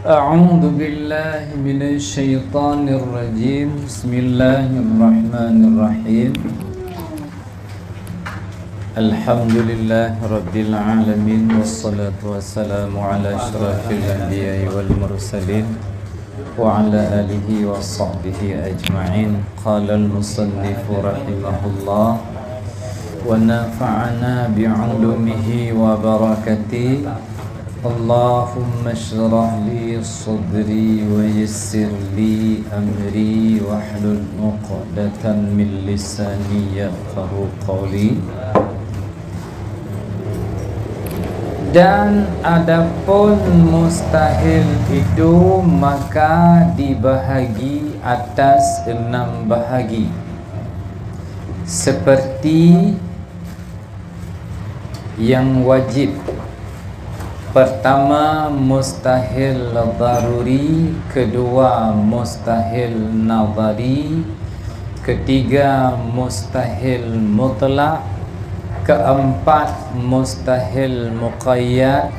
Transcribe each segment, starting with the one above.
أعوذ بالله من الشيطان الرجيم. بسم الله الرحمن الرحيم. الحمد لله رب العالمين، والصلاة والسلام على أشرف الأنبياء والمرسلين وعلى آله وصحبه أجمعين. قال المصنف رحمه الله: ونفعنا بعلومه وبركاته. اللهم اشرح لي صدري ويسر لي أمري واحلل عقدة من لساني يفقهوا قولي. Dan adapun mustahil itu maka dibahagi atas 6 bahagi, seperti yang wajib. Pertama mustahil daruri, kedua mustahil nadhari, ketiga mustahil mutlak, keempat mustahil muqayyad,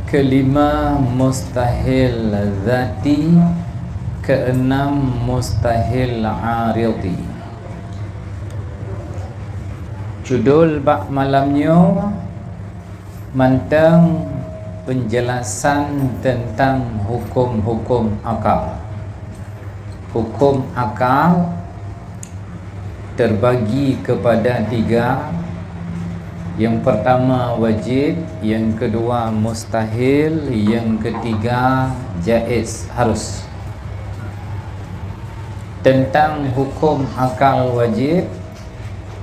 kelima mustahil zati, keenam mustahil aridi. Judul bab malamnya mantang penjelasan tentang hukum-hukum akal. Hukum akal terbagi kepada 3. Yang pertama wajib, yang kedua mustahil, yang ketiga jaiz, harus. Tentang hukum akal wajib,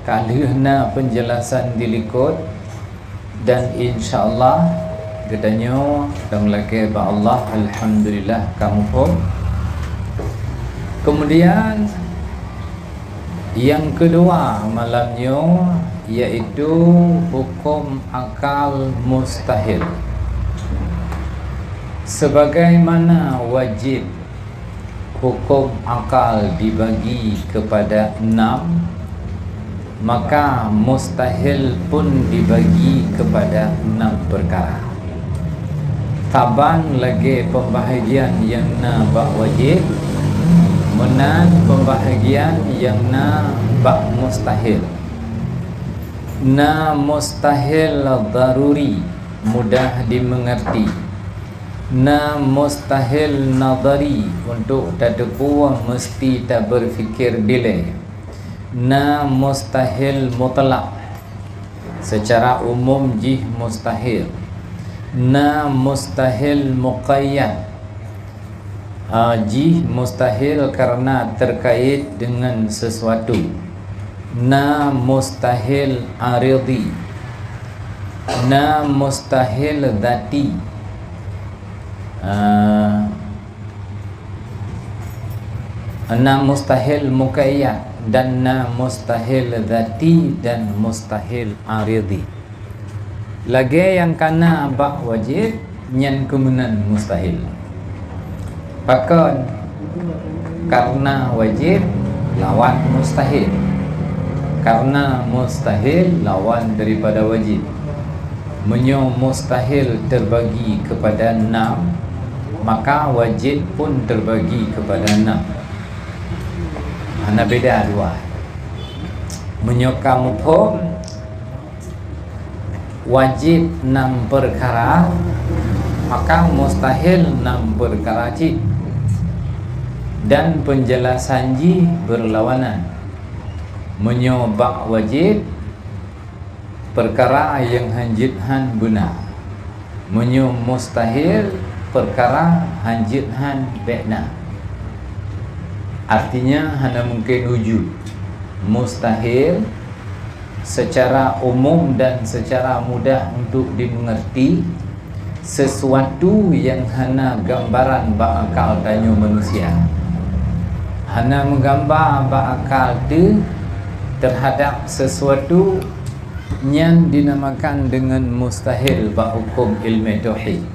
kalihna penjelasan dilikut, dan insyaAllah gedanya dan lagi ba Allah, alhamdulillah kamu pun. Kemudian yang kedua malamnya yaitu hukum akal mustahil. Sebagaimana wajib hukum akal dibagi kepada 6, maka mustahil pun dibagi kepada 6 perkara. Taban lagi pembahagian yang na bak wajib, menan pembahagian yang na bak mustahil. Na mustahil daruri, mudah dimengerti. Na mustahil nadhari, untuk tak terpuang mesti tak berfikir delay. Na mustahil mutlak, secara umum jih mustahil. Na mustahil muqayyad, jih mustahil karena terkait dengan sesuatu. Na mustahil aridi, na mustahil dhati, na mustahil muqayyad, dan na mustahil dhati dan mustahil aridi. Lagi yang kana bak wajib nyan kemunan mustahil. Bahkan karena wajib lawan mustahil, karena mustahil lawan daripada wajib. Menyo mustahil terbagi kepada 6, maka wajib pun terbagi kepada 6. Hanya beda 2. Menyo kamu pun wajib 6 perkara, maka mustahil 6 perkara cik. Dan penjelasan ji berlawanan. Menyobak wajib perkara yang hanjithan benar, menyo mustahil perkara hanjithan benar. Artinya hanya mungkin wujud. Mustahil secara umum dan secara mudah untuk dimengerti, sesuatu yang hanya gambaran bakal tanya manusia, hanya menggambar bakal tu terhadap sesuatu yang dinamakan dengan mustahil bak hukum ilmu tauhid.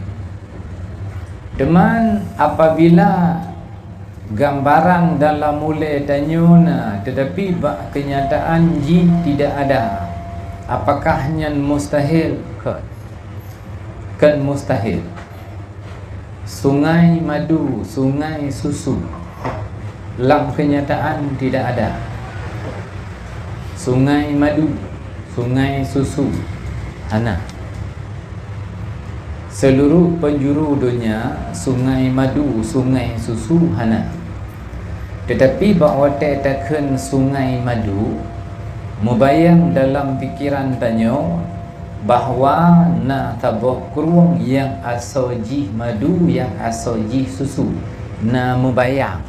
Teman apabila gambaran dalam mulai tanyuna tetapi bak kenyataan jin tidak ada, apakah yang mustahil? Kan mustahil. sungai madu, sungai susu. Dalam kenyataan tidak ada. Sungai madu, sungai susu, hana. Seluruh penjuru dunia, sungai madu, sungai susu, hana. Tetapi bahawa takkan sungai madu, mubayang dalam fikiran tanyo bahawa na tabuh kurung yang asoji madu, yang asoji susu. Na mubayang.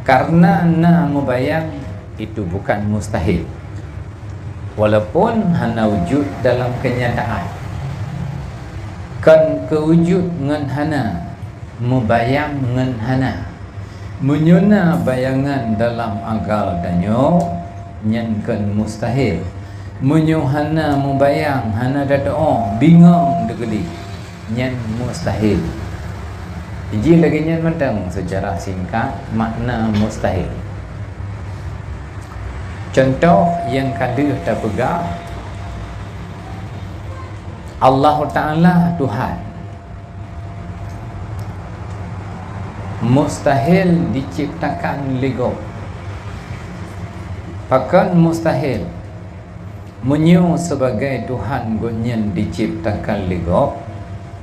Karena na mubayang itu bukan mustahil. Walaupun hana wujud dalam kenyataan. Kan kewujud ngan hana, mubayang ngan hana. Menyuna bayangan dalam akal tanyo nyankan mustahil. Menyuhana mubayang hana datang bingung degeli nyan mustahil. Iji lagi nyan mentang secara singkat makna mustahil. Contoh yang kada terpegang, Allah Ta'ala Tuhan. Mustahil diciptakan lego. Bahkan mustahil menyu sebagai Tuhan gonyan diciptakan lego.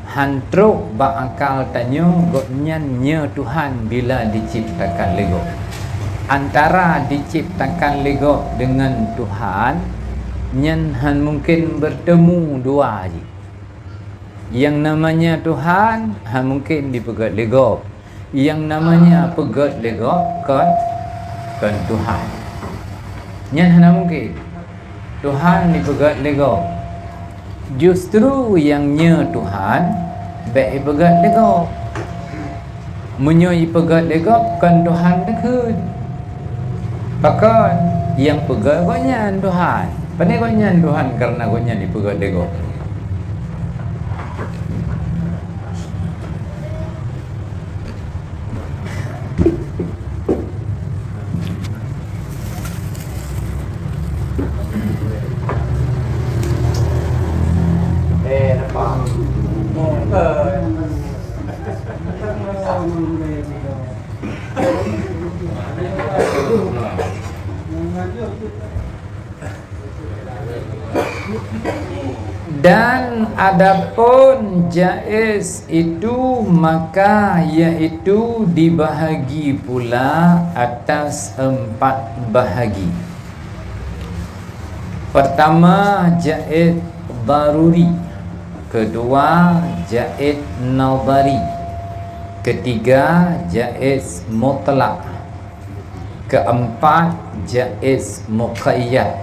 Hantruk bakal tanyo gonyan nya Tuhan bila diciptakan lego. Antara diciptakan lego dengan Tuhan, nyan han mungkin bertemu dua je. Yang namanya Tuhan han mungkin dipegat lego. Yang namanya pegat lego kan Tuhan. Nyan han mungkin Tuhan dipegat lego. Justru yang nya Tuhan baik pegat lego. Menyoi pegat lego kan Tuhan dekut. Bahkan yang pegat gonyan Tuhan. Pandai gonyan Tuhan karena gonyan dipegat lego. Dan adapun jaiz itu maka iaitu dibahagi pula atas 4 bahagi. Pertama jaiz daruri, kedua jaiz nadhari, ketiga jaiz mutlak, keempat jaiz muqayyad,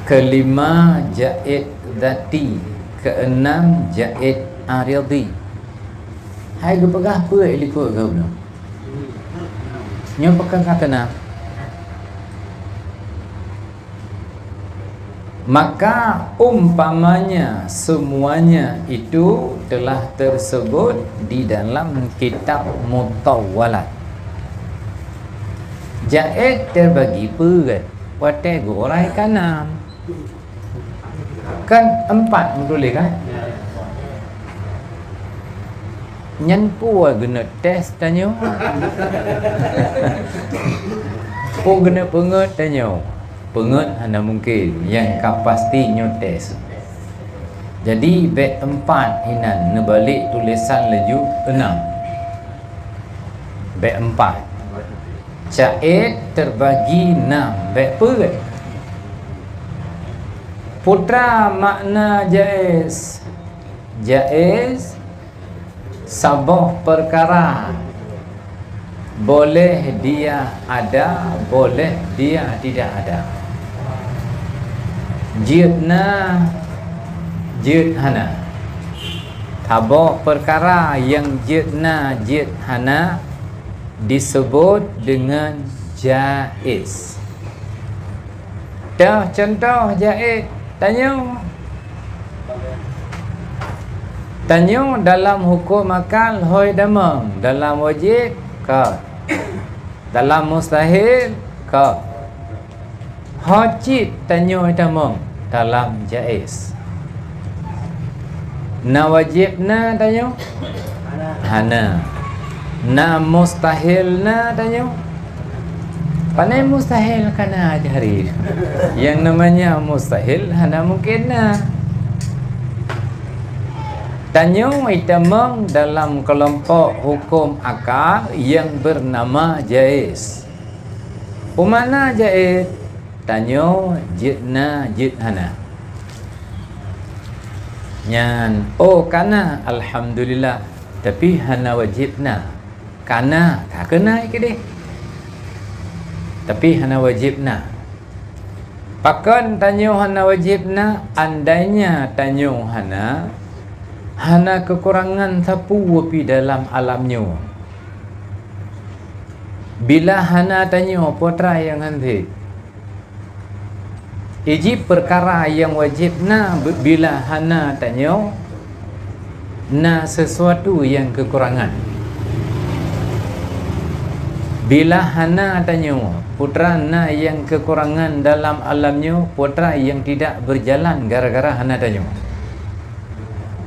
kelima jaiz dhati, keenam jaiz aridi. Hai ge pegah apa ikut kau no? Nyo pekan kata nak. Maka umpamanya semuanya itu telah tersebut di dalam kitab Mutawwalat. Jaiz terbagi per watai gorai kanam. Kan 4 boleh kan? Nyan pu guna test tanyo. Pu guna penget tanyo. Penget hanya mungkin yang kapasti nyo test. Jadi bet 4 hinan nebalik tulisan leju 6. Bet 4. Jaiz terbagi 6 bet per. Putra makna jaiz. Jaiz sabah perkara. Boleh dia ada, boleh dia tidak ada. Jidna, jidhana. Sabah perkara yang jidna, jidhana disebut dengan jaiz. Dah contoh jaiz. Tanyo dalam hukum akal hoi damang, dalam wajib ka, dalam mustahil ka. Hajit tanyo damang dalam jaiz. Na wajib na tanya hana. Na mustahil na tanya pandai mustahil kana aja hari. Yang namanya mustahil hana mungkin na. Tanya itamang dalam kelompok hukum akal yang bernama jaiz. Pemana jaiz? Tanya jidna jidhana. Nyan oh kana alhamdulillah tapi hana wajibna. Kana tak kena ke deh. Tapi hana wajibna. Pakan tanya hana wajibna andainya tanya hana kekurangan sapu pi dalam alamnya. Bila hana tanya putra yang nanti iji perkara yang wajib na bila hana tanya na sesuatu yang kekurangan. Bila hana tanya putra na yang kekurangan dalam alamnya, putra yang tidak berjalan gara-gara hana tanya.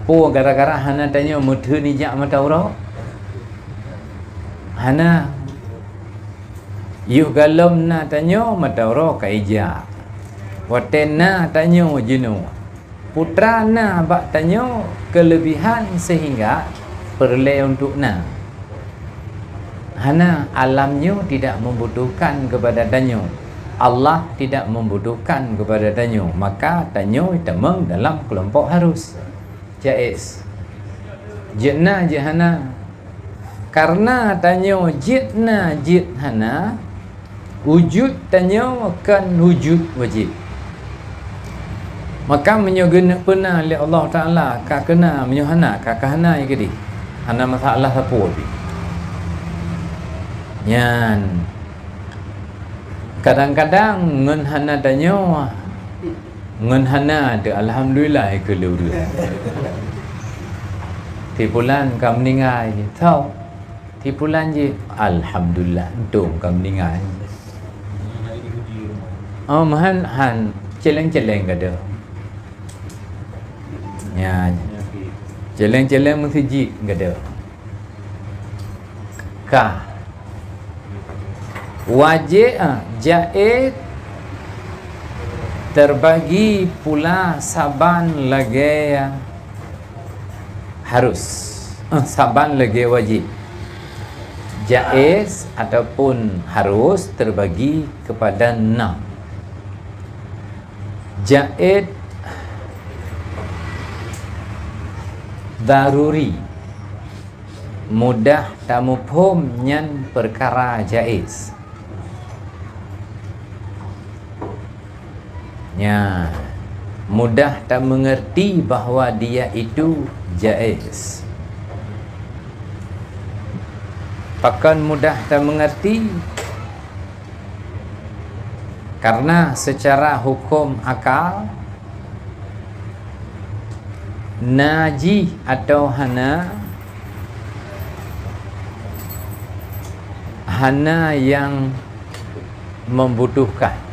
Oh gara-gara hana tanya muthu ni jak mata ura. Hana yuh galom na tanya mata ura kaija. Watena tanya jenu. Putra na bak tanya kelebihan sehingga perle untuk na. Hana alamnya tidak membutuhkan kepada tanya. Allah tidak membutuhkan kepada tanya. Maka tanya temang dalam kelompok harus. Jaiz. Jidna jihana. Karena tanya jidna jidhana, wujud tanya kan wujud wajib. Maka menyogena pernah oleh Allah Ta'ala kak kena menyuhana kak hana yang kedi. Hana masalah apa lebih. Nyan. Kadang-kadang ngen hana tanya ngen hana de alhamdulillah ke luru. Tipulan kam ningai tahu. Tipulan je alhamdulillah untung kam ningai. Oh mahan han celeng-celeng kada. Ya. Celeng-celeng mesti kada. Ka. Wajib jaiz terbagi pula saban lagi harus. Saban lagi wajib. Jaiz ataupun harus terbagi kepada 6. Jaiz daruri mudah tamufhum nyan perkara jaiz. Ya, mudah tak mengerti bahawa dia itu jaiz. Pakan mudah tak mengerti karena secara hukum akal naji atau hana yang membutuhkan.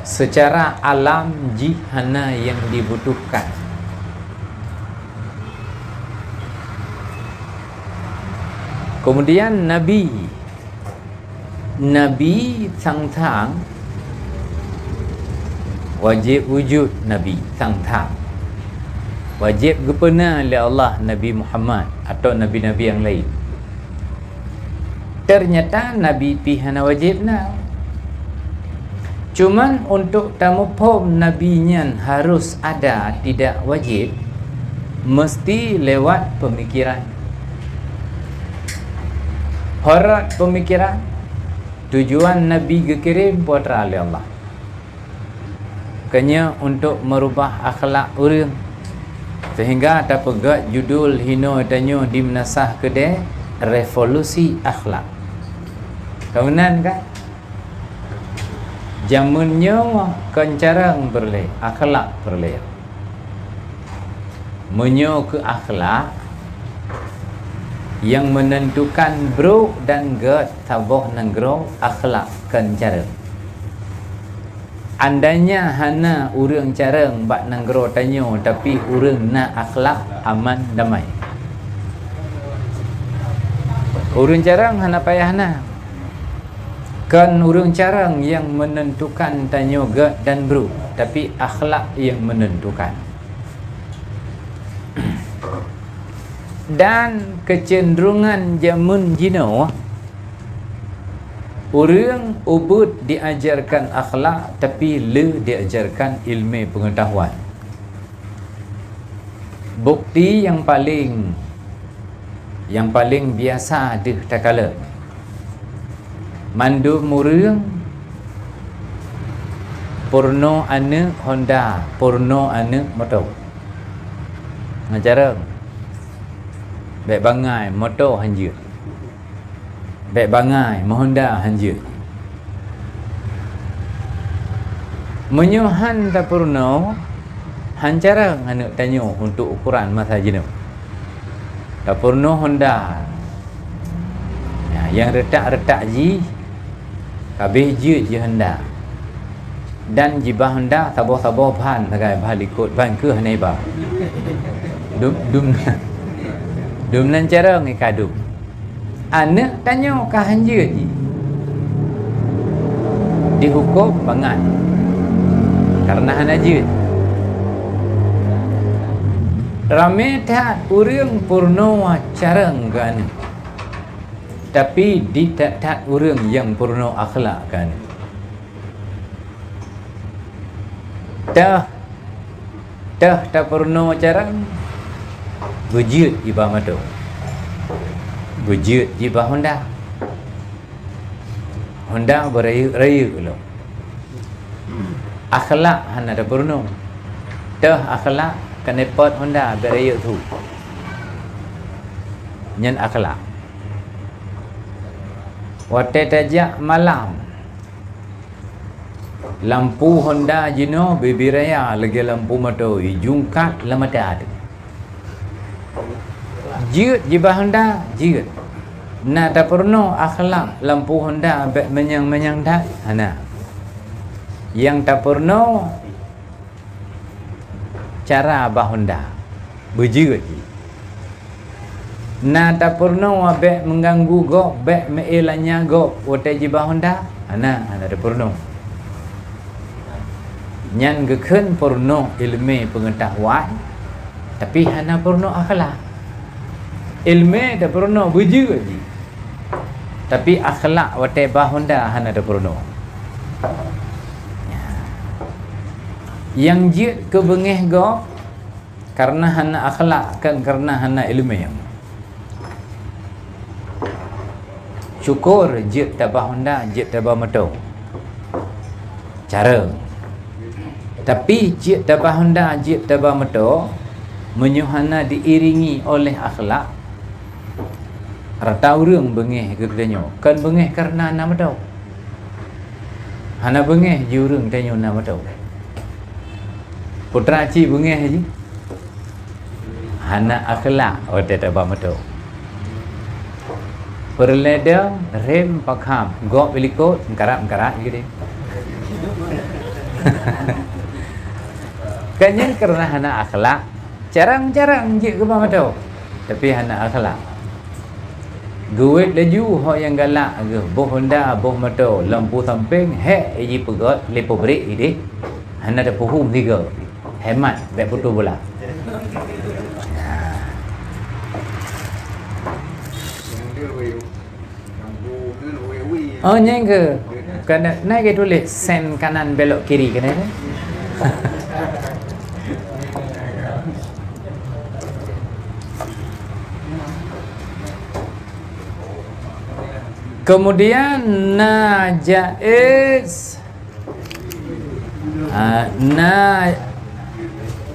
Secara alam jihana yang dibutuhkan. Kemudian Nabi tang-tang wajib wujud Nabi tang-tang. Wajib kepena oleh Allah Nabi Muhammad atau Nabi-Nabi yang lain. Ternyata Nabi pihana wajib na. Cuman untuk tamufhum nabinya harus ada, tidak wajib, mesti lewat pemikiran. Horat pemikiran, tujuan Nabi dikirim putra oleh Allah. Kenya untuk merubah akhlak orang. Sehingga ada pegat judul hino tanya di menasah kedai revolusi akhlak. Kawanan kan? Zamannya kencarang berleh, akhlak berleh. Menyo ke akhlak yang menentukan bro dan get taboh nenggro akhlak kencarang. andainya hana urang carang bak nanggro tanyo tapi urang nak akhlak aman damai. Urang carang hana payah na. Kan urang carang yang menentukan tanyo ge dan bro, tapi akhlak yang menentukan. Dan kecenderungan zaman jino, orang ubud diajarkan akhlak tapi le diajarkan ilmu pengetahuan. Bukti yang paling biasa deh takala mandu murung porno ane Honda, porno ane motor. Ngajarang baik bangai motor hanja, baik bangai Honda hanja. Menyuhan tak porno hancarang ane tanyo untuk ukuran masa jenuh. Tak porno Honda ya, yang retak-retak ji habis je Honda. Dan jibah Honda sabah-sabah bahan tagai bahan ikut bahan ke hanaiba. Dum nan cara ngai kadu. Anak tanya ka hanja ji. Dihukum bangat. Karena hanaje. Ramai tak urang porno carang kan. Tapi di tak urang yang porno akhlak kan. Dah porno carang bujut ibah mata. Bujut ibah Honda. Honda beraya lo. Akhlak hana ada porno. Akhlak kena pot Honda beraya tu. Nyan akhlak. Waktu tajak malam lampu Honda jino bebiraya lagi lampu motor jungkat lamata ada. Jiut jibah Honda jiut. Na tak perno akhlak lampu Honda bet menyang dak hana. Yang tak perno cara bah Honda berjiut. Na tak perno bet mengganggu gok bet meelanya gok wote jibah Honda hana tak perno. Nyan geken porno ilmu pengetahuan tapi hana porno akhlak. Ilmu dah porno buju lagi. Tapi akhlak wate bah Honda hana dah porno. Yang jit ke bengeh go karena hana akhlak kan karena hana ilmu yang. Syukur jit tabah Honda, jit tabah motor. Cara tapi jit tabah Honda, jit tabah motor menyuhana diiringi oleh akhlak. Rata urang bengeh ke tanyo. Kan bengeh karena nama tau. Hana bengeh je urang tanyo nama tau. Putra ci bengeh je. Hana akhlak ote tabah motor. Perleda rem pakham gok belikot karak gitu. Kanyen karena hana akhlak jarang-jarang je ke mata. Tapi hana akhlak. Guit laju ho yang galak ke boh Honda boh motor lampu samping ji pegot lepo brek ide. Hana ada puhum tiga. Hemat baik putu bola. Oh nyeng ke kena naik ke tulis sen kanan belok kiri kena. Kemudian najais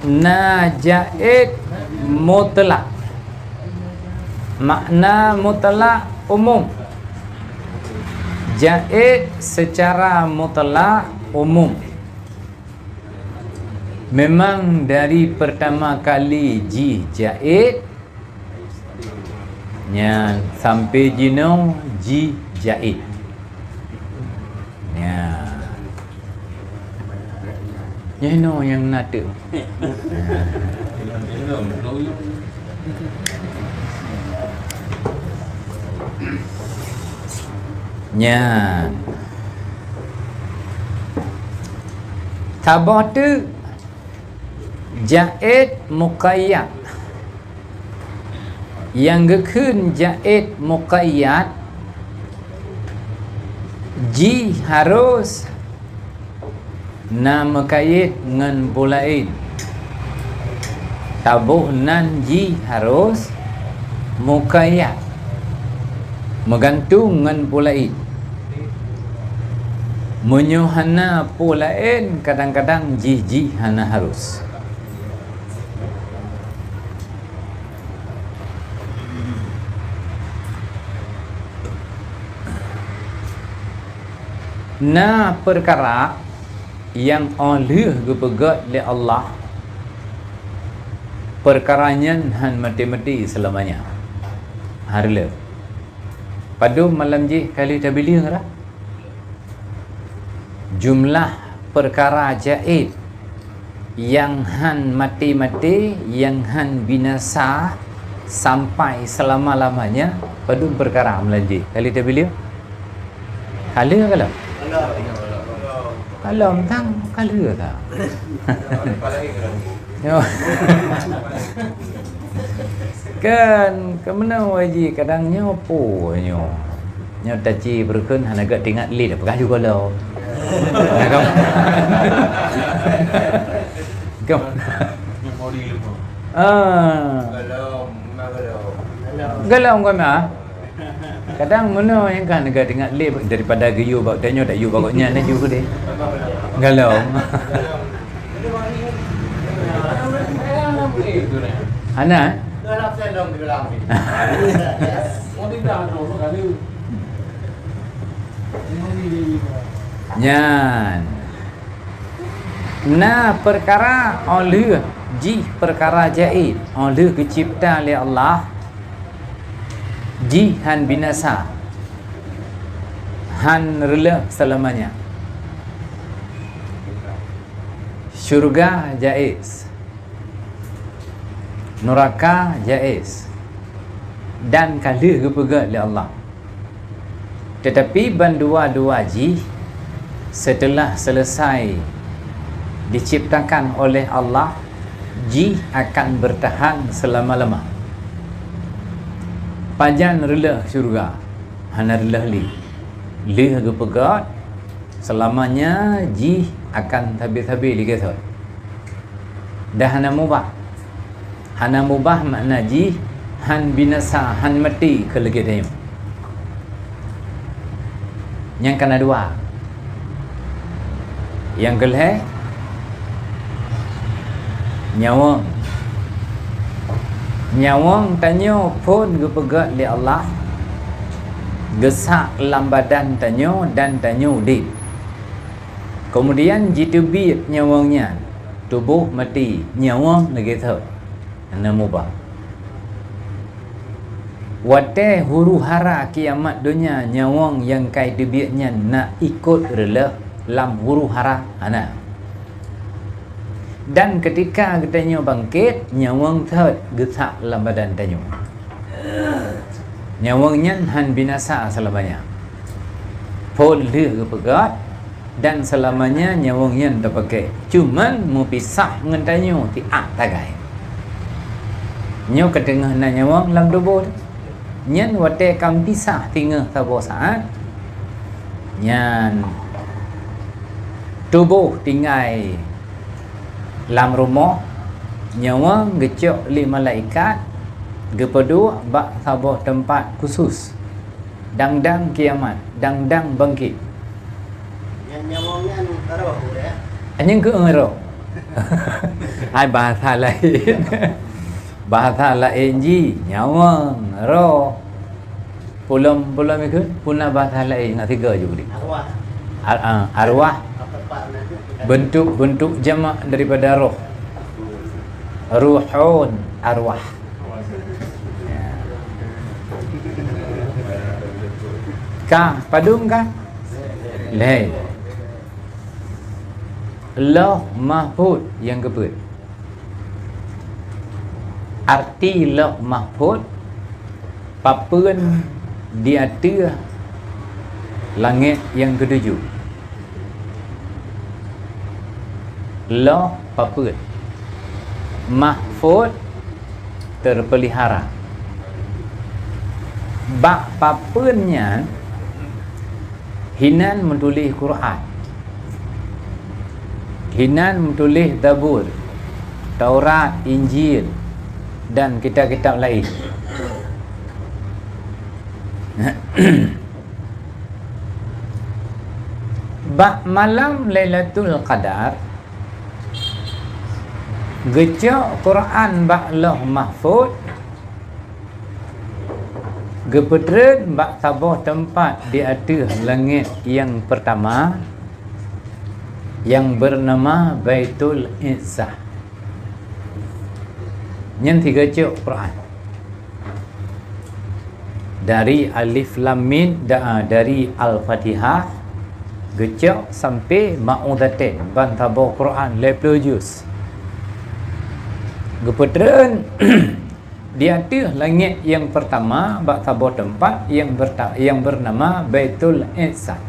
najais mutlak. Makna mutlak umum. Jaiz secara mutlak umum. Memang dari pertama kali jaiz nya sampai jino jaiz. Ya. yang nada. Nya tabah tu jaid muqayyad. Yang gekun jaid muqayyad ji harus nama kait ngan pulain. Tabuh nan ji harus muqayyad menggantung ngan pulain. Menyuhana pulain kadang-kadang ji hana harus. Na perkara yang oleh gepegat oleh Allah, perkaranya han mati-mati selamanya. Harle padu malam ji kali tabili ngara jumlah perkara jaid yang han mati-mati, yang han binasa sampai selama-lamanya padu perkara melanji kali tabili kali kalau kalau tang kali tak kan kemana waji kadang nyopo nyo taci berkun han agak tinggal lid apa juga lo Kom. Galau kau mah. Kadang mana yang kan agak tinggal lid daripada gayu bau tanya tak yu bagusnya na yu deh. Galau. Ana Nyan na perkara oleh ji perkara jaid oleh kecipta oleh Allah ji han binasa han rela selamanya. Syurga jaiz, neraka jaiz, dan kali kepegat oleh Allah. Tetapi bandua-dua ji setelah selesai diciptakan oleh Allah, ji akan bertahan selama-lama. Pajan rela syurga, hana rela li kepegat selamanya, ji akan habis-habis li kata. Dah hana mubah makna ji han binasa, han mati ke lagi tayum. Yang kena dua. Yang kelih nyawang tanyo pun gepegat li Allah, gesak lambadan tanyo dan tanyo udip. Kemudian jitubit nyawangnya, tubuh mati, nyawang lagi tu. Ana mubah. Wate huru hara kiamat dunia nyawang yang kai debiatnya nak ikut rela lam huru hara ana. Dan ketika katanya bangkit, nyawang thot gesak lam badan tanyo. Nyawangnya han binasa selamanya. Pol le kepegat dan selamanya nyawangnya terpakai. Cuman mau pisah dengan tanyo ti tagai. Nyo ketengah na nyawang lam tubuh. Nyan wate kam pisah tinggal sabo saat nyan tubuh tinggal lam rumah, nyawa gecok li malaikat gepedu bak sabo tempat khusus dang-dang kiamat, dang-dang bangkit. Nyawangnya taruh ya. Anyang ke ngero. Ai bahasa lain. Bahasa lain ji nyawang roh pulam itu punah bahasa lain nak tiga je budi. Arwah bentuk jamak daripada roh. Ruhun arwah. Ka padum ka lain. Lauh mahfuz yang kebut. Arti lauh mahfuz papeun di atas langit yang ketujuh. Lauh papeun, mahfuz terpelihara. Bak papeunnya Hinan menulis Quran, Hinan menulis Zabur, Taurat, Injil dan kitab-kitab lain. Bak malam Lailatul Qadar gecok Quran bak Lauh Mahfuz, gepetren bak tabuh tempat di atas langit yang pertama yang bernama Baitul Izzah. Yang tiga cok Quran dari Alif Lam Mim, dari Al-Fatihah gecok sampai Ma'udatin ban tabuh Quran 50 juz. Gepetren di atas langit yang pertama bak tabuh tempat yang bernama Baitul Izzah.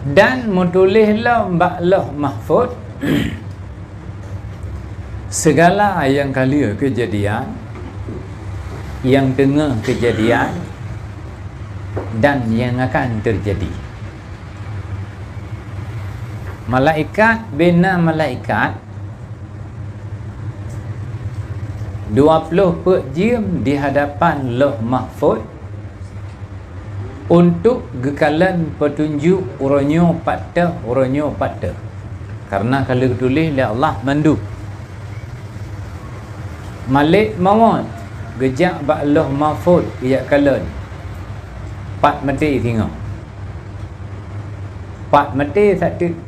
Dan menulislah bak Lauh Mahfuz segala yang kali kejadian, yang tengah kejadian dan yang akan terjadi. Malaikat bina malaikat 24 jam di hadapan Lauh Mahfuz untuk gekalan petunjuk uronyo patah. Karena kalau tulis oleh Allah mandu. Malik maut gejak bak Lauh Mahfuz gejak kalan 4 mati tengok. 4 mati satu.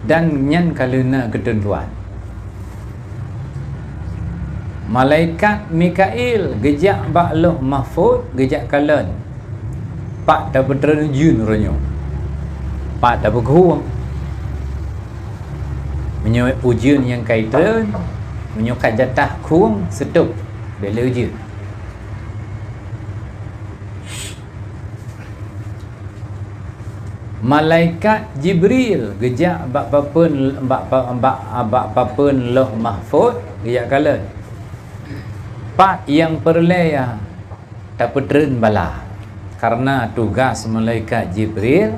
Dan nyan kalena ketentuan. Malaikat Mikail gejak bak Lauh Mahfuz gejak kalan 4 dapat terjun ronyo. 4 dapat kurang. Menyuai ujian yang kaitan, menyukai jatah kurang setup bila ujian. Malaikat Jibril gejak bak papeun Lauh Mahfuz gejak kalan 4 yang perlaya dapat tren bala. Karena tugas malaikat Jibril,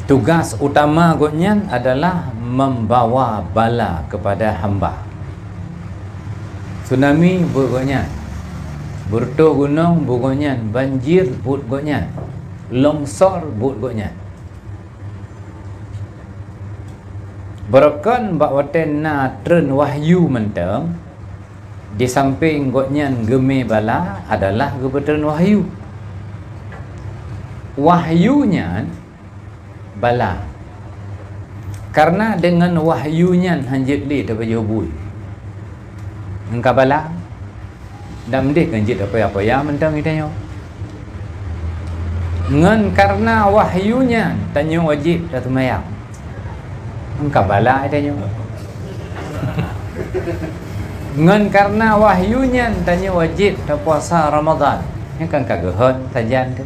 tugas utama gotnya adalah membawa bala kepada hamba. Tsunami burgotnya, bertuh gunung burgotnya, banjir burgotnya, longsor burgotnya. Berkan bak waten na tren wahyu mentang. Di samping gotnya geme bala adalah kebetulan wahyu. Wahyunya bala. Karena dengan wahyunya hanjit li dapat jawabui. Engkau bala dan mendek hanjit apa-apa ya mentang itanya. Ngan karena wahyunya tanya wajib satu mayang. Engkau bala itanya. Ngan karena wahyunya tanya wajib tak puasa Ramadan. Ini kan kagahan tajan tu.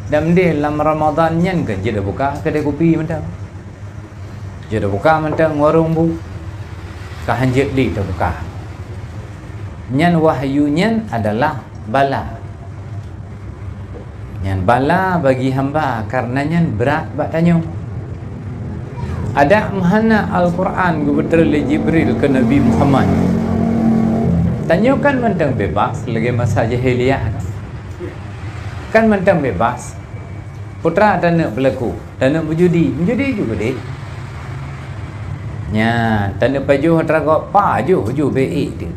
Dan dia dalam Ramadan nyan kan jadi buka kedai kopi mentang. Jadi buka mentang warung bu. Kahanjit li tak buka. Nyan wahyunya adalah bala. Nyan bala bagi hamba karena nyan berat bak tanya. Ada mahana Al-Quran kebetulan Jibril ke Nabi Muhammad. Tanya kan mentang bebas lagi masa jahiliyah kan mentang bebas. Putra dan nak berlaku dan nak berjudi juga dek. Nya tak nak baju teragak paju baik dia.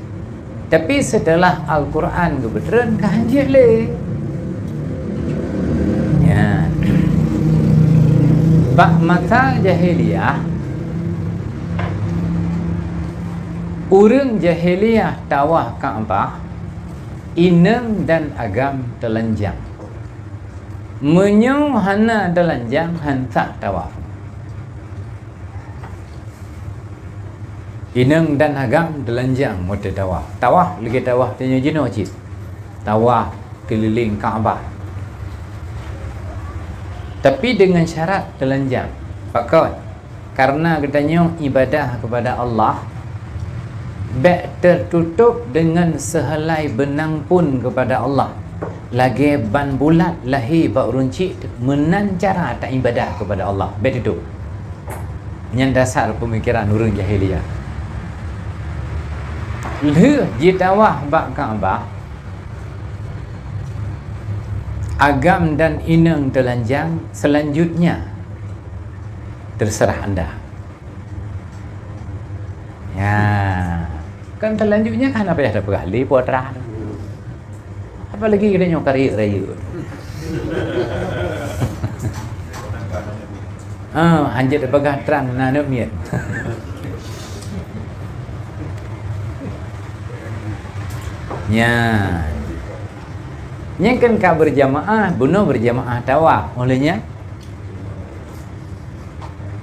Tapi setelah Al-Quran kebetulan kahanjit le. Nya bak masa jahiliyah urang jahiliyah tawah Kaabah Ineng dan agam telanjang. Menyo hana telanjang hantak tawaf. Ineng dan agam telanjang mote tawaf. Tawaf lagi tawaf tanya jenuh cik. Tawaf keliling Kaabah. Tapi dengan syarat telanjang. Pakon. Karena katanya ibadah kepada Allah baik tertutup dengan sehelai benang pun kepada Allah. Lagi ban bulat lahir bak runcit menan cara tak ibadah kepada Allah. Baik itu. Yang dasar pemikiran orang jahiliyah. Le jitawah bak Kaabah. Agam dan ineng telanjang, selanjutnya terserah anda. Ya, kan selanjutnya kan apa ya, ada pergali putra. Apa lagi kita nyokar raya. Hanjat bagah terang nanuk miat. Ya. Yang kan kau berjamaah, bunuh berjamaah tawaf. Olehnya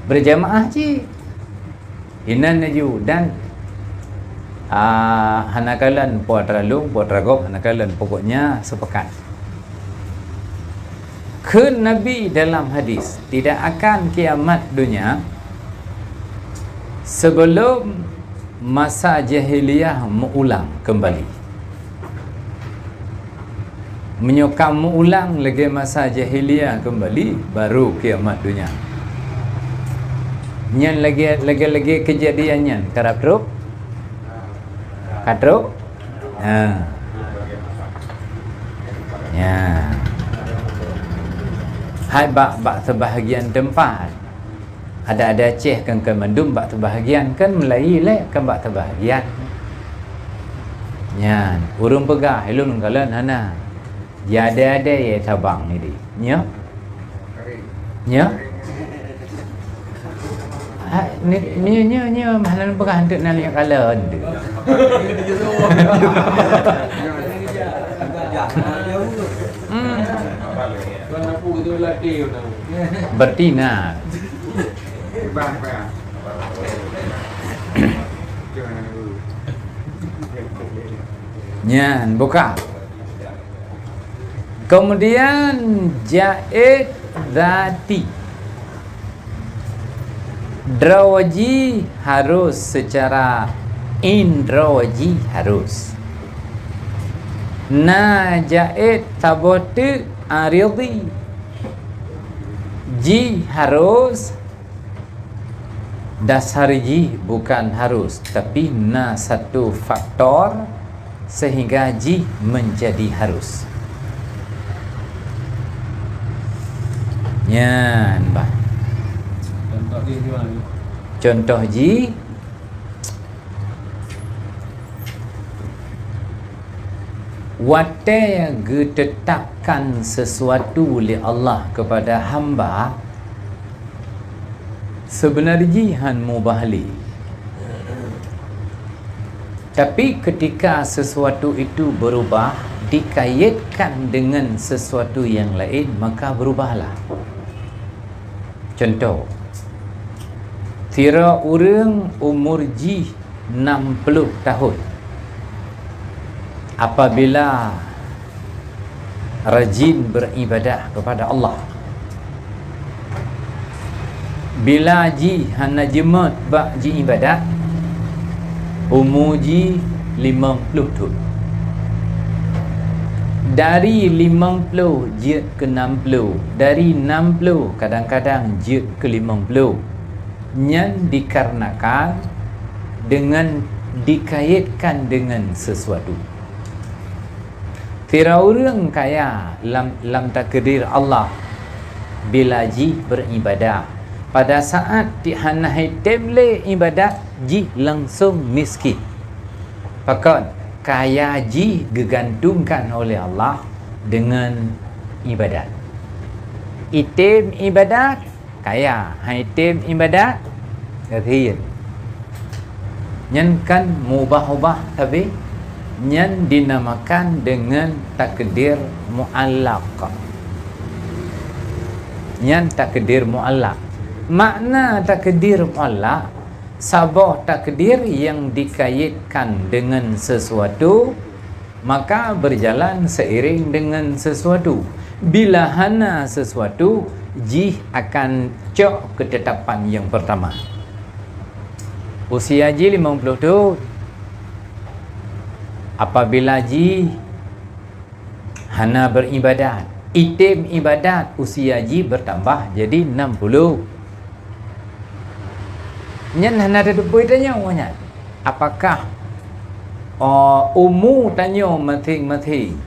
berjamaah cik. Inan naju dan hanakalan putra lung, putra gop, hanakalan pokoknya sepekan. Ke Nabi dalam hadis, tidak akan kiamat dunia sebelum masa jahiliyah mengulang kembali. Menyokam mengulang lagi masa jahiliyah kembali, baru kiamat dunia. Yang lagi kejadiannya karap teruk katruk. Ya. Hai bak sebahagian tempat ada Aceh kan mendum bak sebahagian kan Melayu lek kan bak sebahagian. Ya, urung pegah ilun kalan hana. Ya ada ya Sabang ni. Nya. Nya. Ni mahal pegah untuk nak lihat kalan. Bertina. Nyan buka. Kemudian jahit zati. Drawaji harus secara indrawaji harus. Na jahit tabotu aridi. Ji harus. Dasar ji bukan harus, tapi na satu faktor sehingga ji menjadi harus. Nyan bah. Contoh ji wate yang ditetapkan sesuatu oleh Allah kepada hamba sebenarnya jihan mubahli. Tapi ketika sesuatu itu berubah dikaitkan dengan sesuatu yang lain, maka berubahlah. Contoh, tira orang umur ji 60 tahun apabila rajin beribadah kepada Allah, bila ji hana jemat bak ji ibadat, umur ji 50 tahun. Dari 50 jid ke 60, dari 60 kadang-kadang jid ke 50. Yang dikarenakan dengan dikaitkan dengan sesuatu. Tira orang kaya lam takdir Allah bila ji beribadah, pada saat dihana hitam le ibadat ji langsung miskin. Pakon kaya ji digantungkan oleh Allah dengan ibadat. Itim ibadat kaya, itim ibadat kafir. Nyan kan mubah-ubah tapi yang dinamakan dengan takdir mu'allaq. Yang takdir mu'allaq. Makna takdir mu'allaq, sabah takdir yang dikaitkan dengan sesuatu, maka berjalan seiring dengan sesuatu. Bila hana sesuatu, jih akan cok ketetapan yang pertama. Usia ji 50 tahun. Apabila ji hana beribadat, itim ibadat, usia ji bertambah jadi 60. Nyan hana ada dupui tanya wanya. Apakah umur tanya masing-masing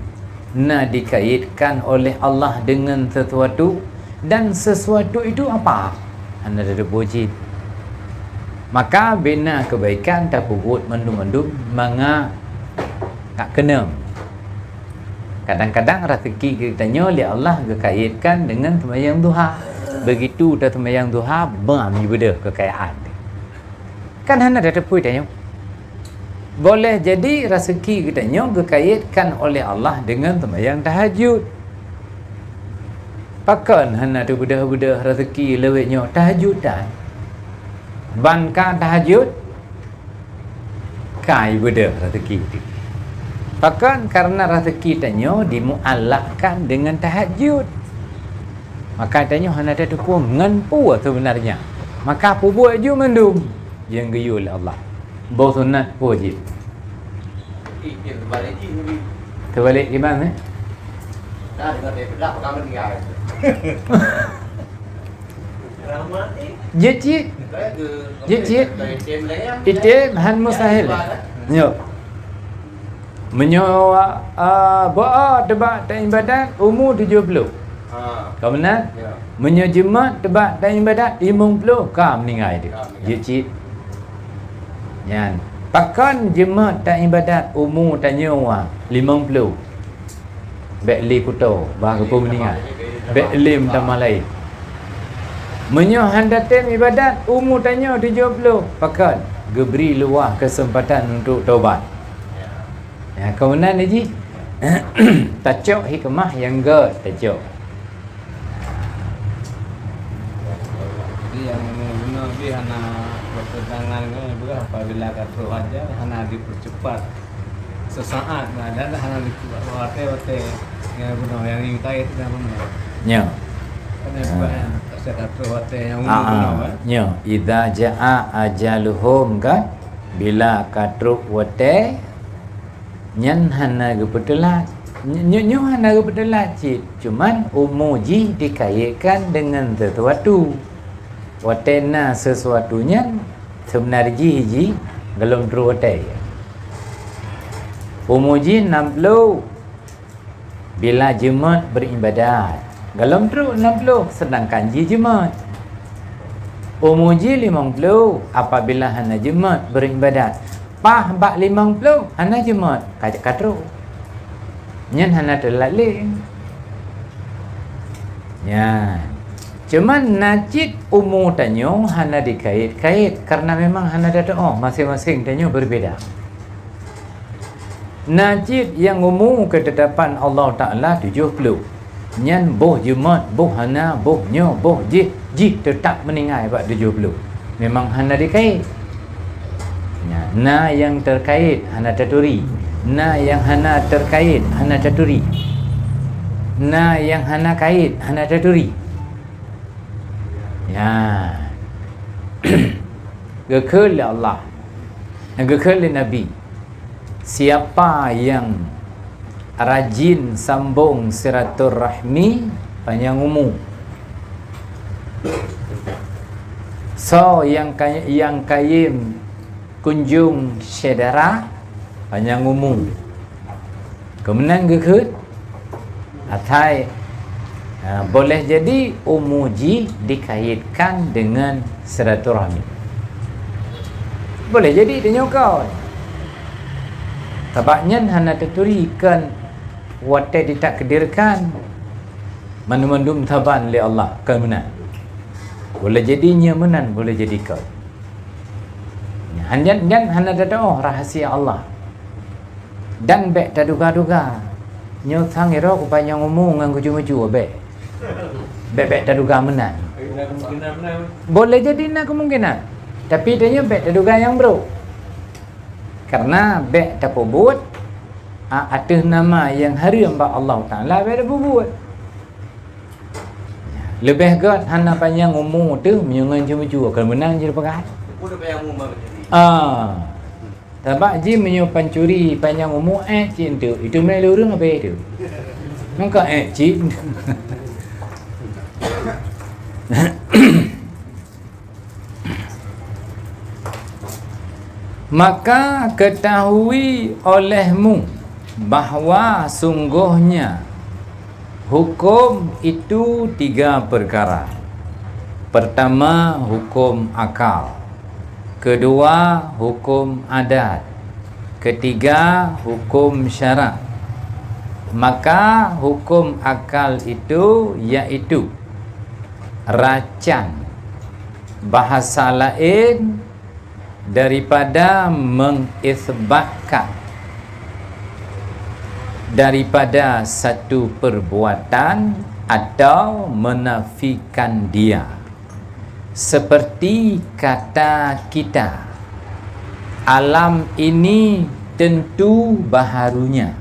na dikaitkan oleh Allah dengan sesuatu, dan sesuatu itu apa? Hana ada dupui. Maka bina kebaikan tak buat mendung-mendung manga tak kena. Kadang-kadang rezeki kita tanya oleh Allah dikaitkan dengan sembahyang duha. Begitu dah sembahyang duha, bam ibadah kekayaan. Kan hana ada tepui tanya. Boleh jadi rezeki kita tanya dikaitkan oleh Allah dengan sembahyang tahajud. Pakan hana tu budah-budah rezeki lewetnya tahajud dah. Banka tahajud kai beda rezeki itu. Bahkan karena rezeki tanya dimuallakkan dengan tahajud, maka tanya hana ada tu pun nganpu sebenarnya. Maka apa buat je mendung yang geyu oleh Allah. Bau sunat wajib. Terbalik di mana? Dah dengar dia bedak perkara tinggal. Jecik itim han mustahil. Yo. Menyo ba'a tebak tak ibadat umur 70. Kau benar? Ya. Menyo jemaat tebak tak ibadat 50, kau meninggal dia. Jecik. Yan. Pakan jemaat tak ibadat umur tanya 50. Bekli kuto baru pun meninggal. Beklim tambah lain. Menyo handatem ibadat umur tanya 70, pakat geberi luah kesempatan untuk taubat. Ya, kemudian ni tacok hikmah yang ge tacok. Yang guna dia hana berpegangan berapa bila kata aja hana dipercepat sesaat dan hana dibuat wate yang guna yang kait dengan benar. Ya. Kan saya kata wate yang nya idza jaa ajaluhum kan bila katruk wate nyan hana gepetelat nyo hana gepetelat cik, cuman umuji dikaitkan dengan sesuatu. Wate na sesuatunya sebenarnya ji galom tru wate. Umuji 60 bila jemaat beribadat. Galom teruk 60, sedangkan ji jemaat. Umuji 50 apabila hana jemaat beribadat. Pah bak 50 hana jemaat kajak teruk. Nyen hana terlaling. Ya. Cuman najid umur tanyo hana dikait-kait karena memang hana ada doa masing-masing tanyo berbeza. Najid yang umum ketetapan Allah Ta'ala 70. Nyan boh jemaat, boh hana, boh nyo, boh jih tetap meninggal pada 70. Memang hana dikait. Na yang terkait hana taturi. Na yang hana terkait hana taturi. Na yang hana kait hana taturi. Ya. Gekul Allah. Gekul Nabi. Siapa yang rajin sambung silaturahmi panjang umur. So yang kayim kunjung saudara panjang umur. Kemudian gekut atai boleh jadi umuji dikaitkan dengan silaturahmi. Boleh jadi dia nyokau. Sebabnya hana terturikan wate ditakdirkan manumandum taban oleh Allah kemenan. Boleh jadinya menan, boleh jadi kau. Hanya hana ada rahasia Allah. Dan bek tak duga-duga nyo sang iro ku panjang ngomong ngan kucu-kucu bek. Bek tak duga menang. Ada kemungkinan menang. Boleh jadi nak kemungkinan. Tapi dia bek tak duga yang bro. Karena bek tak buat atas nama yang haram ba Allah Taala bek tak buat. Lebih god hana panjang ngomong tu menyungan cucu akan menang je pegat. Udah bayang umur jadi. Sebab je menyo pancuri panjang umur cik tu. Itu mana lurung apa itu? Maka cik. Maka ketahui olehmu bahawa sungguhnya hukum itu 3 perkara. Pertama, hukum akal. Kedua, hukum adat. Ketiga, hukum syarak. Maka hukum akal itu iaitu racan. Bahasa lain daripada mengisbatkan daripada satu perbuatan atau menafikan dia. Seperti kata kita, alam ini tentu baharunya,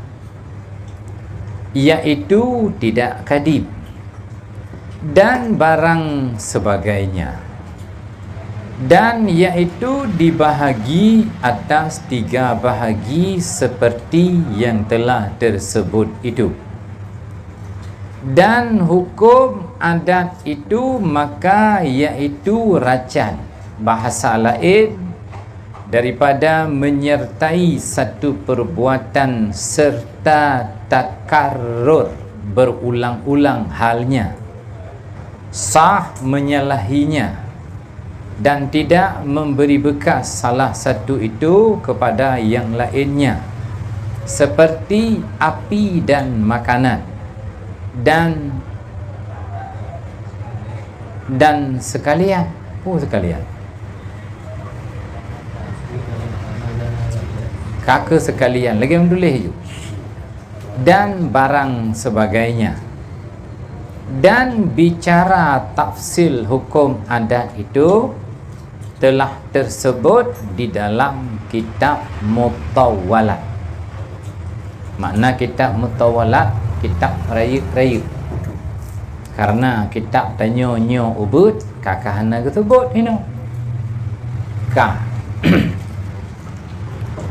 iaitu tidak kadib dan barang sebagainya, dan iaitu dibahagi atas 3 bahagi seperti yang telah tersebut itu. Dan hukum adat itu maka iaitu racan, bahasa lain daripada menyertai satu perbuatan serta takarrur berulang-ulang halnya, sah menyalahinya dan tidak memberi bekas salah satu itu kepada yang lainnya, seperti api dan makanan dan sekalian kakak sekalian lagi menulis itu, dan barang sebagainya. Dan bicara tafsil hukum adat itu telah tersebut di dalam kitab Mutawalat. Makna kitab Mutawalat, kitab raya-raya. Karena kitab tanyo ubud kakahana tersebut ini. Kah.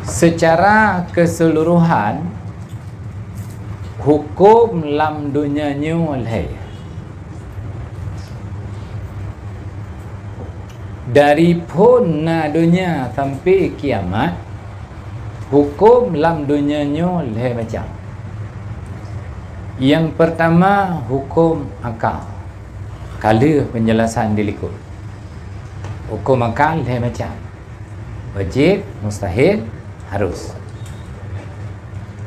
Secara keseluruhan hukum lam dunia nyo leh. Dari pun na dunia sampai kiamat, hukum lam dunia nyo leh macam. Yang pertama, hukum akal. Kala penjelasan dilikut. Hukum akal leh macam. Wajib, mustahil, harus.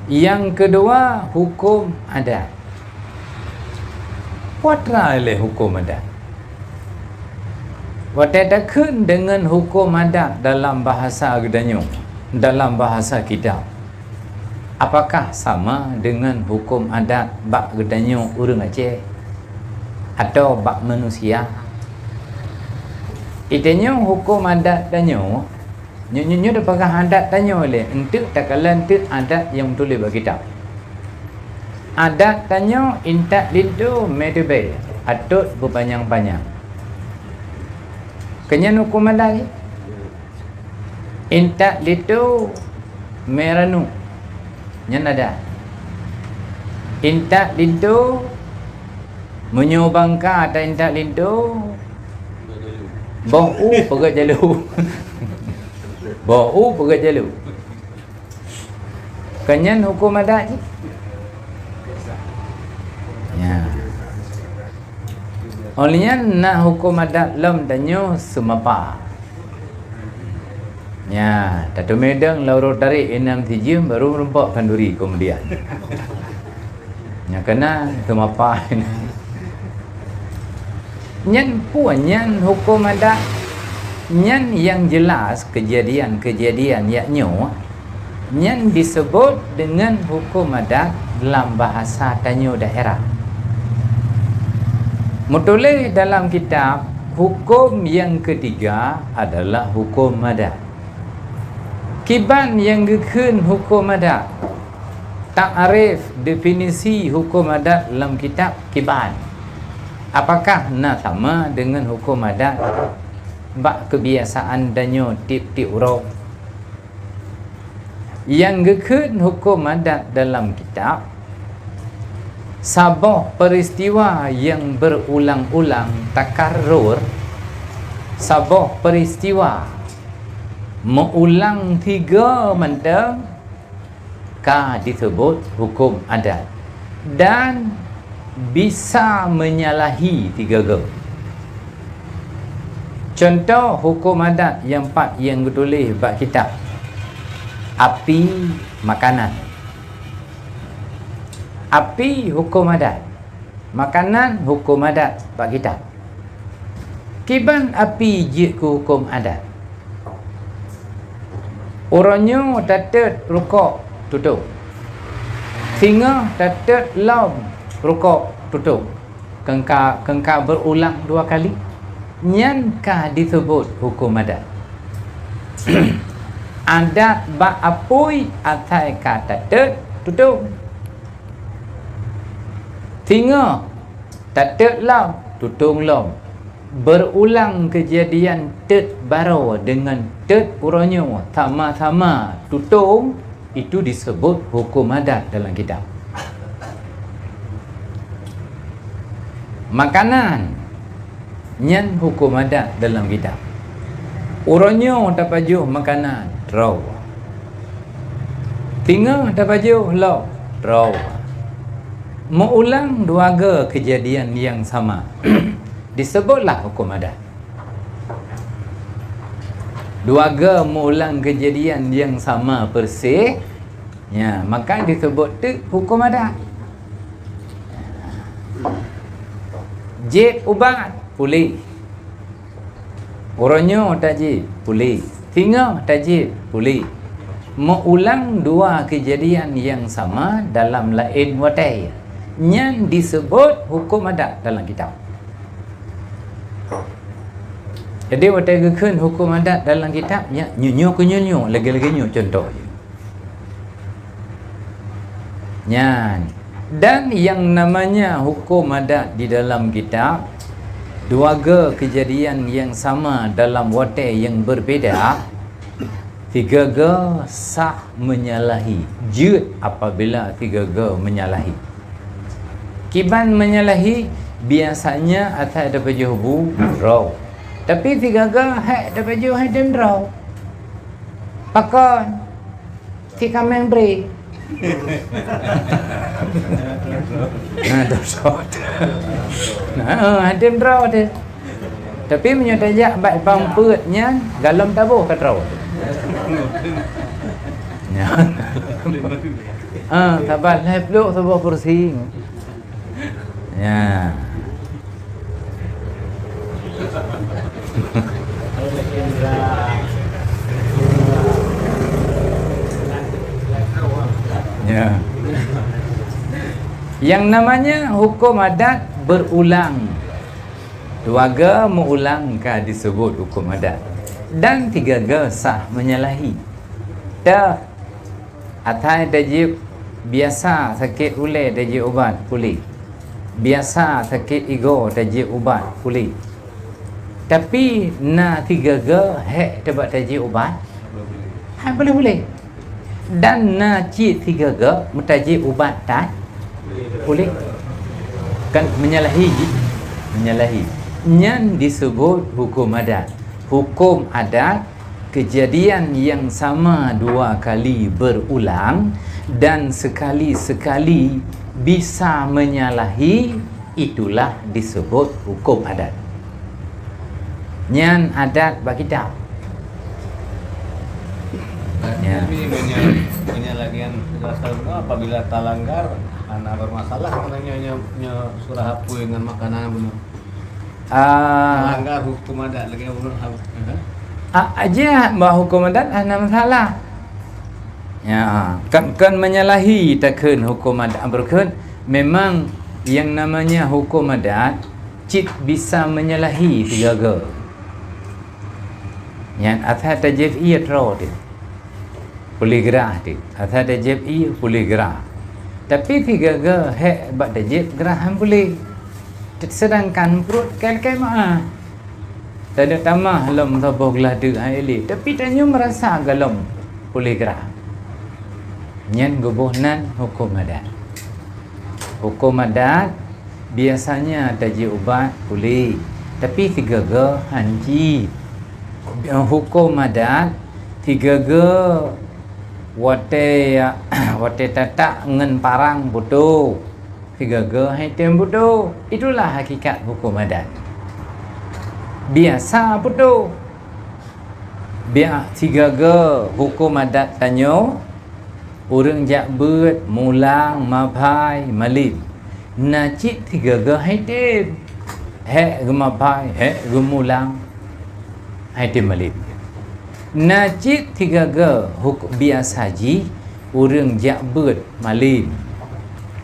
Yang kedua, hukum adat. Watra leh hukum adat. Watatakun dengan hukum adat dalam bahasa Gedanyo, dalam bahasa kitab. Apakah sama dengan hukum adat bak Gedanyo urang Aceh atau bak manusia? Itanya hukum adat danyo, nyo dapakah adat danyo le, entuk takalan entuk adat yang tulis bagi kitab. Adat danyo intak lidu medebe, atut berpanjang-panjang. Kenyan hukum adat intak lidu meranu nyan ada. Intak lidu menyubangka ada intak lidu bau pegat jalu. Bau pegat jalu. Kenyan hukum adat ya. Olehnya nak hukum adat lam danyo semapa. Ya, tatu medang lauro tarik enam tijim baru merempak kanduri kemudian. Ya kena semapa. Nyan puan nyan hukum adat nyan yang jelas kejadian-kejadian yaknyo yang disebut dengan hukum adat dalam bahasa Tanyo daerah. Menulis dalam kitab, hukum yang ketiga adalah hukum adat. Kiban yang gekun hukum adat. Takrif definisi hukum adat dalam kitab Kiban. Apakah nak sama dengan hukum adat bak kebiasaan danyo tip-tip urang? Yang gekun hukum adat dalam kitab, sabah peristiwa yang berulang-ulang takarrur, sabah peristiwa mengulang 3 manda, ka disebut hukum adat dan bisa menyalahi 3 ga. Contoh hukum adat yang 4 yang ditulis bab kitab. Api makanan. Api hukum adat. Makanan hukum adat bab kitab. Kiban api je ku hukum adat. Orangnya tatet rokok tutup. Singa tatet lam rokok tutup. Kengka berulang 2 kali. Nyankah disebut hukum adat? Adat bak apui atai kata tet tutup. Singa tatet lam tutung lam. Berulang kejadian tet baru dengan tet puranyo sama-sama tutung, itu disebut hukum adat dalam kitab. Makanan nyan hukum adat dalam kitab. Uranyo tapajuh makanan raw. Tinga tapajuh law raw. Mengulang 2 ga kejadian yang sama disebutlah hukum adat. 2 ga mengulang kejadian yang sama persis, ya, maka disebut tu hukum adat. Jeb ubat pulih. Orangnya tajib pulih. Singa tajib pulih. Mengulang 2 kejadian yang sama dalam lain watai, yang disebut hukum adat dalam kitab. Jadi watai gekun hukum adat dalam kitab, ya, nyunyo ke nyunyo, lagi-lagi nyu contoh. Nyan. Dan yang namanya hukum adat di dalam kitab, 2 ga kejadian yang sama dalam watai yang berbeza, 3 ga sah menyalahi. Jut apabila 3 ga menyalahi. Kiban menyalahi biasanya atas ada pejuhu raw. Tapi 3 ga hak ada pejuhu hadem raw. Pakon si kameng beri. Nah, dosot. Nah, hadem raw dia. Tapi menyodajak baik pamputnya galam tabuh kat raw. Ya. Sabar lah peluk sebuah kursi. Ya. Ya. Yang namanya hukum adat berulang. 2 ga mengulang ka disebut hukum adat. Dan 3 ga sah menyalahi. Dah atai tajib biasa sakit ulai tajib ubat pulih. Biasa sakit ego tajib ubat pulih. Tapi na 3 ga hek tebak tajib ubat, hai boleh. Dan na cik 3 ga mutajib ubat tak boleh. Kan menyalahi. Yang disebut hukum adat. Hukum adat kejadian yang sama 2 kali berulang dan sekali-sekali bisa menyalahi, itulah disebut hukum adat. Nyan adat bagi kitab. Ya. Tapi menyalahian apabila talanggar anak bermasalah katanya surah hapu dengan makanan benar. Talanggar hukum adat lagi benar. Aja bah hukum adat ada masalah. Ya, kan menyalahi takkan hukum adat berkun. Memang yang namanya hukum adat cip bisa menyalahi tiga. Yang atas tajif ia terus dia. Boleh gerah dia. Atas tajif ia boleh gerah. Tapi tiga hek bak tajif gerahan boleh. Sedangkan perut kan maaf. Tak ada tamah lom tabuh gelada aili. Tapi tanya merasa galom boleh gerah. Nyan gubuhnan hukum adat. Hukum adat biasanya taji ubat boleh. Tapi tiga hanji. Hukum adat tiga wate tatak ngen parang butuh. Tiga haitem butuh. Itulah hakikat hukum adat. Biasa butuh. Tiga hukum adat tanyo urang jak beut mulang mapai malib. Nacik tiga haitem. Hek gemapai, hek gemulang. Haitem malib. Nacik tiga hukum biasa ji urang jak beut malib.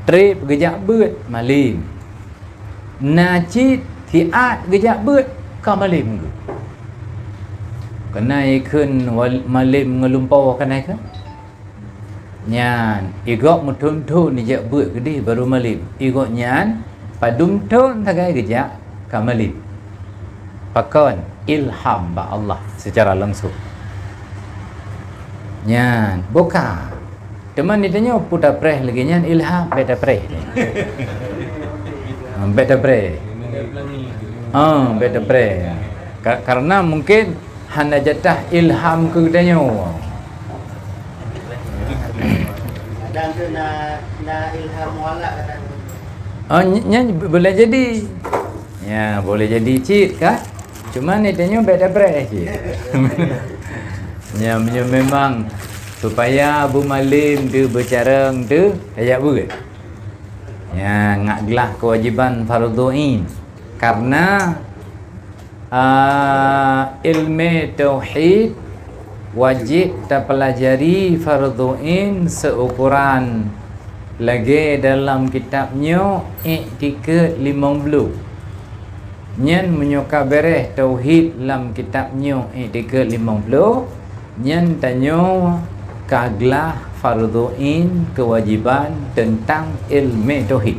Trip gejak beut malib. Nacik tiat gejak beut ka malib ke. Kena ikun malib ngelumpau kena ikun. Nyan igok mutun-tun ni jak beut gede baru malib. Igok nyan padum tun tagai gejak ka malib. Pakon ilham ba Allah secara langsung. Nyan buka. Teman ni tanya putar preh lagi nyan ilham beta preh. Beta preh. Beta preh. Karena mungkin hanya jatah ilham ke tanya. Dan tu na ilham wala kata. Nyan boleh jadi. Ya, boleh jadi cik kan? Cuma ni tanya beta preh cik. Ya, memang supaya Abu Malim tu bercarang tu ayat buat. Ya, ngaklah kewajiban fardhu'in. Karena ilmu tauhid wajib terpelajari fardhu'in seukuran lagi dalam kitabnya I'tiqad 50. Nyan menyuka bereh tauhid dalam kitabnya I'tiqad 50. Nyan tanyo kaglah fardhu'in kewajiban tentang ilmu tauhid.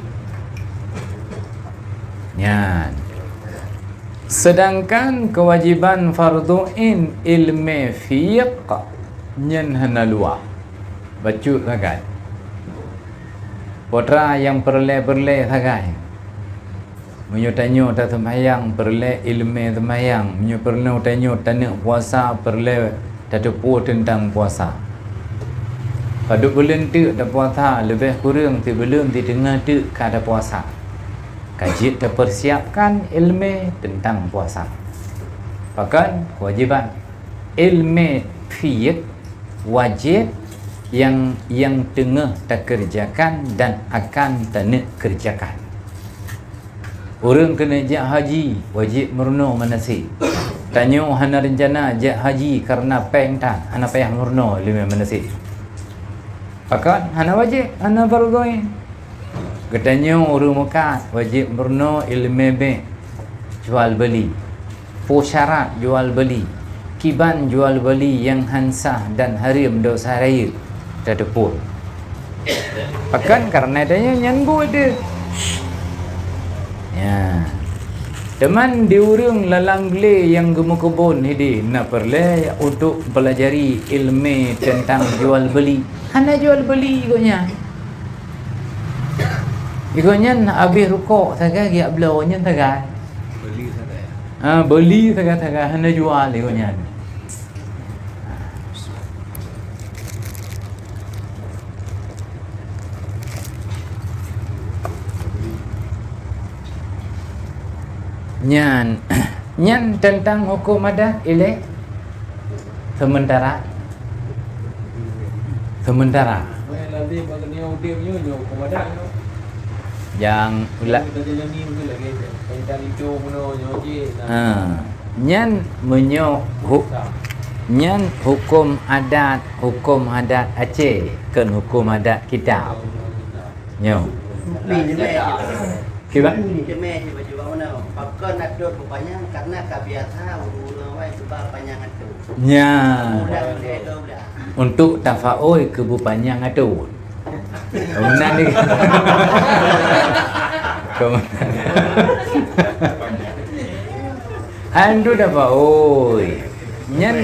Nyan. Sedangkan kewajiban fardhu'in ilmu fiqh nyan hana luar. Bacut sagai. Putra yang perle sagai. Menyo tanyo tak sembahyang perle ilmu sembahyang. Menyo perlu tanyo tanak puasa perle tetapu tentang puasa. Pada bulan tu ada puasa lebih kurang sebelum di tengah tu ada puasa. Kaji terpersiapkan ilmu tentang puasa. Bahkan kewajiban ilmu fiqh wajib yang tengah tak kerjakan dan akan tak kerjakan. Orang kena jak haji wajib murno manasik. Tanyo hana rencana jak haji karena peng tak hana payah murno ilmu manasik. Pakat hana wajib hana fardhu'in. Katanya orang Mekah wajib murno ilmu bank jual beli. Pusyarat jual beli. Kiban jual beli yang hansah dan harim dosa raya terdepur. Pakat karena tanya nyanggu dia. Ya. Teman diurung lalang beli yang gemuk kebun ini nak perle untuk pelajari ilmu tentang jual beli. Hana jual beli ikutnya. Ikutnya nak habis rukuk sagai dia belawanya sagai. Beli saja. Beli sagai hana jual ikutnya. Nyan tentang hukum adat ile sementara Nanti bagusnya udipnya nyo komadan nyo. yang ulat Kita jalan ni mungkin lagi. Kita itu puno nyo je. nyan menyo Nyan hukum adat Aceh kan hukum adat kita. Nyo. Kiba? Cuma coba mana? Pakai nak dot rupanya karena kebiasaan ulu wai sebab panjang itu. Nya. Mudah mudah dah. Untuk tafaoi ke bupanya ngadut. Kemudian ni. Kemudian. Andu tafaoi. Nyan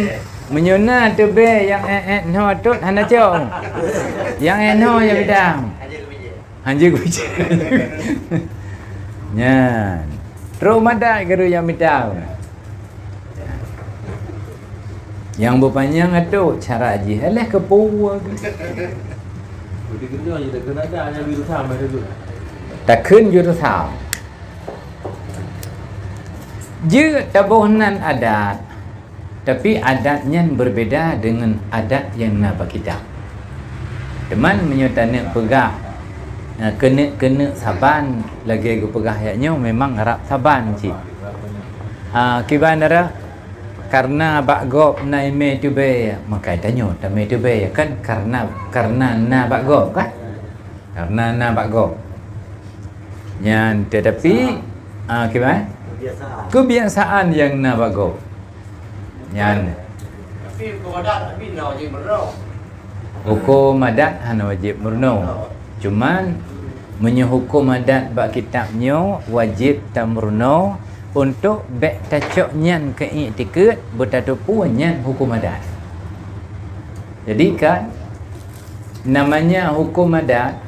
menyuna tu be yang no tut hana chong. Yang no yang bidang. Aja ke biji. Hanje kuci. Nyan. Terus madak ke yang bidang. Yang berpanjang tu cara haji. Alah ke puwa ke. Jadi kena je tak kena ada yang biru sama tu. Tak kun juru thao. Je tabuhnan adat. Tapi adatnya berbeza dengan adat yang nak kita. Teman menyutana pegah. Kena saban lagi aku pegah ayatnya memang harap saban cik. Kibandara karena bakgop na ime tu be maka tanya tame tu be kan karena na bakgop kan? Karena na bakgop. Yang tetapi kibandara kebiasaan yang na bakgop. Yang Tapi kewadat tapi no je berro. hukum adat hana wajib murno. Cuman menyehukum adat bak kitabnya wajib tamurno untuk bek tacok nyan ke iktikad bertatupu nyan hukum adat. Jadi kan namanya hukum adat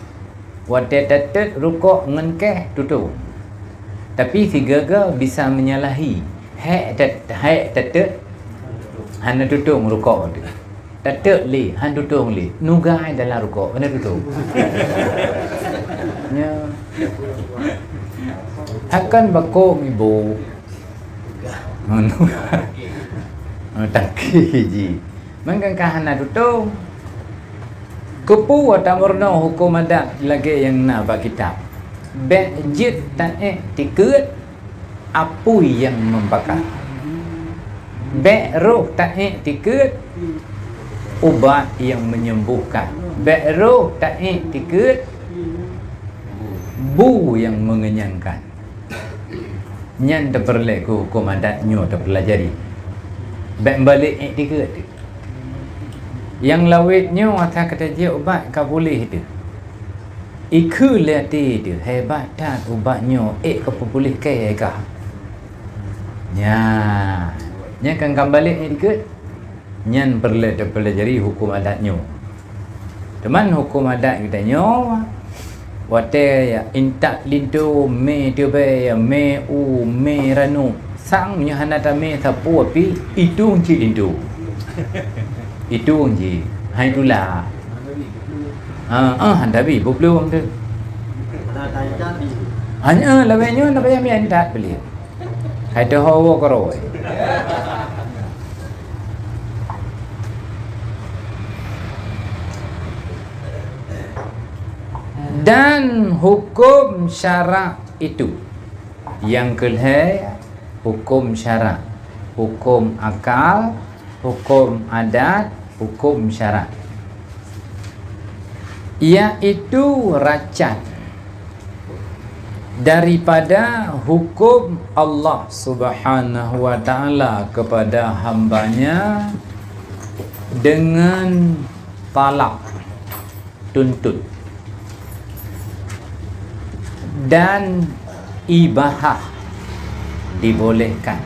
wate tatet rukuk ngengkeh tutu. Tapi si gaga bisa menyalahi. Hak tatet hana tutung rukuk tu. Tatet li han tutung li. Nugai dalam rukuk hana tutung. Ya. Akan bakong ibu. Taki ji. Mangkan kahana tutung. Kepu tamurno hukum adat lagi yang nak bak kitab. Bejit tae tikut apui yang membakar. Roh tae tikut ubat yang menyembuhkan. Roh tae tikut bu yang mengenyangkan. Nyan terperlek ku hukum adatnya terpelajari. Balik tikut. Yang lawitnya atas kata dia ubat kau boleh tu. Iku leti tu hebat tak ubatnya kau boleh kaya kah. Ya. Nya kan balik ikut nyan perlu terpelajari hukum adatnya. Teman hukum adat kita nyo wate ya intak lintu me tu be me u me ranu sang nya hanata me sapu api itu ci lintu. Itu je. Hai itulah. Handabi belum tu. Hanya lawanya nak payah mian tak beli. Hai tu hawa koroi. Dan hukum syarak itu yang kelih hukum syarak, hukum akal, hukum adat, hukum syarak, iaitu racan daripada hukum Allah Subhanahu wa ta'ala kepada hambanya dengan talak tuntut dan ibahah dibolehkan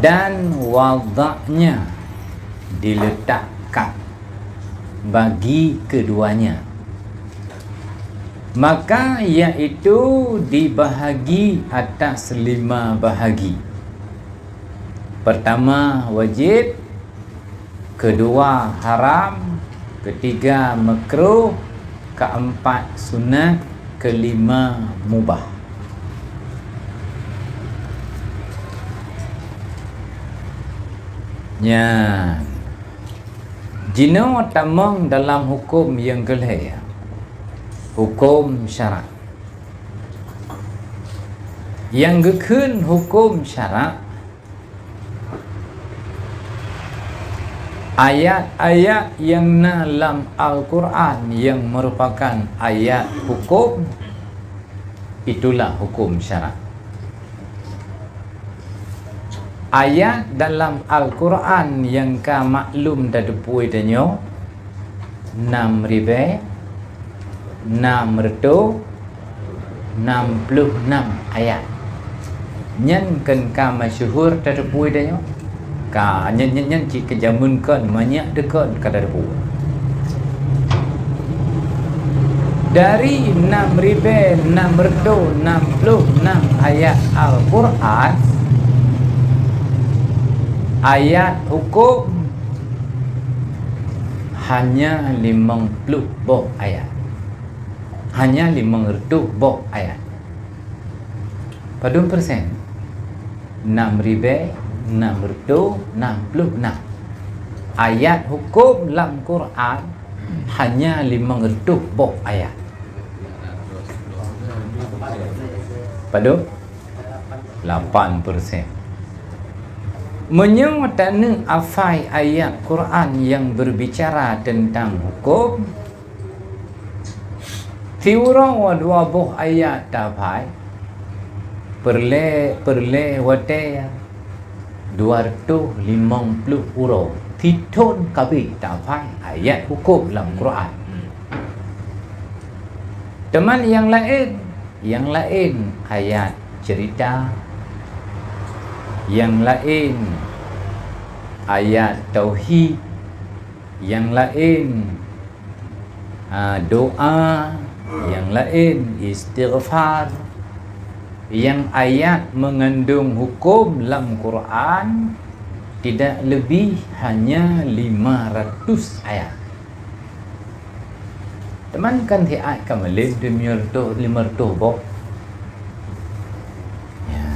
dan wadaknya diletakkan bagi keduanya, maka iaitu dibahagi atas 5 bahagi. Pertama wajib, kedua haram, ketiga makruh, keempat sunat, kelima mubah. Ya. Jino tamang dalam hukum yang kelih, hukum syarak. Yang gekun hukum syarak ayat-ayat yang dalam Al-Quran yang merupakan ayat hukum, itulah hukum syarak. Ayat dalam Al-Quran yang ka maklum dah depui danyo 6,666 ayat. Nhân cần ka masyhur dah depui danyo. Ka nhân ci kejamun kan banyak dekat kada depui. Dari 6,666 ayat Al-Quran, ayat hukum hanya 50 ayat. Hanya 50 ayat. Pada persen 6,666 ayat hukum dalam Quran hanya 50 ayat. Pada 8%. Menyuatana afai ayat Quran yang berbicara tentang hukum, tiura wa 20 ayat tapai perle wate 250 huruf titun kabi tapai ayat hukum dalam Quran. Teman yang lain ayat cerita, yang lain ayat tauhid, yang lain doa, yang lain istighfar. Yang ayat mengandung hukum dalam Quran tidak lebih hanya 500 ayat. Teman kan thì ai cả mà lên từ 500 bộ. Ya.